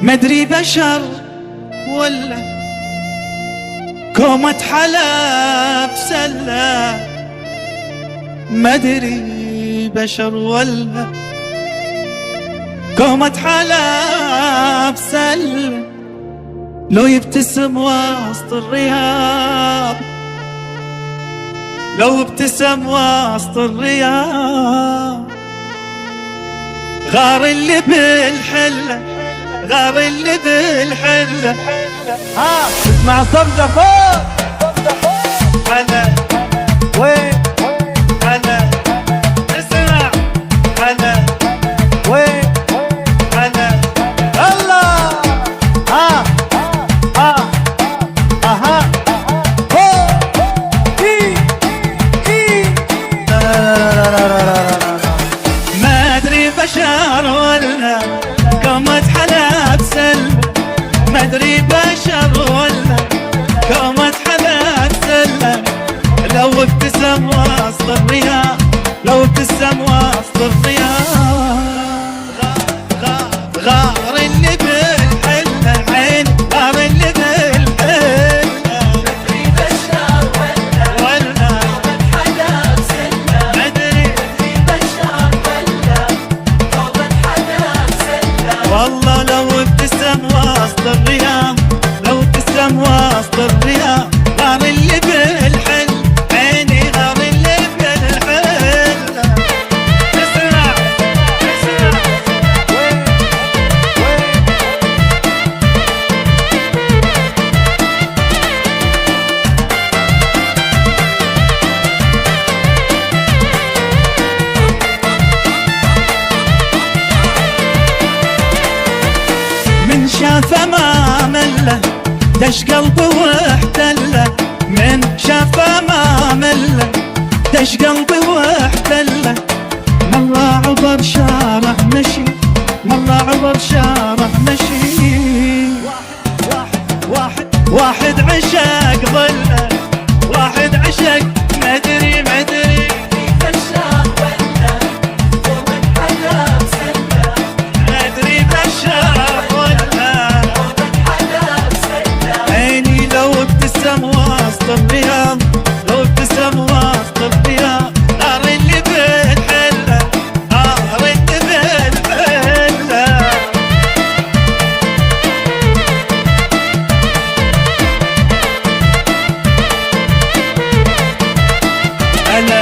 مدري بشر ولا كومة حلب سلة، مدري بشر ولا كومة حلب سلة، لو يبتسم وسط الرياض، لو ابتسم وسط الرياض، غار اللي بالحلة، غار اللي بالحلة. اسمع صبجة فوق. أنا وين أنا اسمع أنا وين أنا الله. اها فوق. ما أدري بشر ولا كومة حلب سلة، ما أدري بشر ولا كومة حلب سلة، لو ابتسم وسط الرياض، لو ابتسم وسط الرياض، غار اللي بالحلة عين، غار اللي بالحلة، مدري بشر ولا كومة حلب سلة، مدري بشر ولا كومة حلب سلة، والله لو ابتسم وسط الرياض، لو ابتسم وسط الرياض، غار اللي بالحل عيني، غار اللي بالحل. اسمع اسمع وين من شافه ما مله، دش قلبه واحتله، من شافه ما مله، دش قلبه واحتله، مرة عبر شارع مشي، مرة عبر شارع مشي، واحد عشق ظله، واحد عشق مدري مدري بشر ولا كومة حلب سلة، مدري بشر ولا كومة حلب سلة، عيني لو ابتسم وسط الرياض، لو ابتسم وسط الرياض، غار اللي بالحلة، غار اللي بالحلة. أنا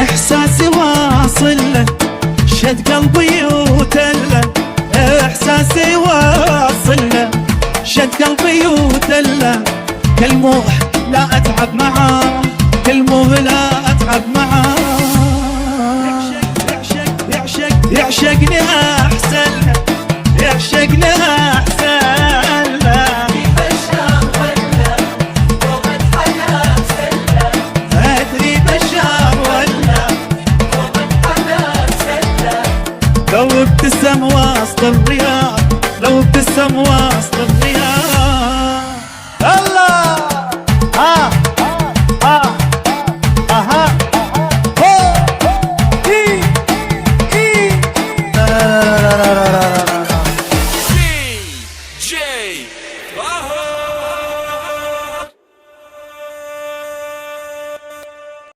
إحساسي واصل له، شد قلبي وتله، إحساسي واصل له، شد قلبي وتله، كلموه لا أتعب معاه، كلموه لا أتعب معاه، يعشق يعشق يعشقني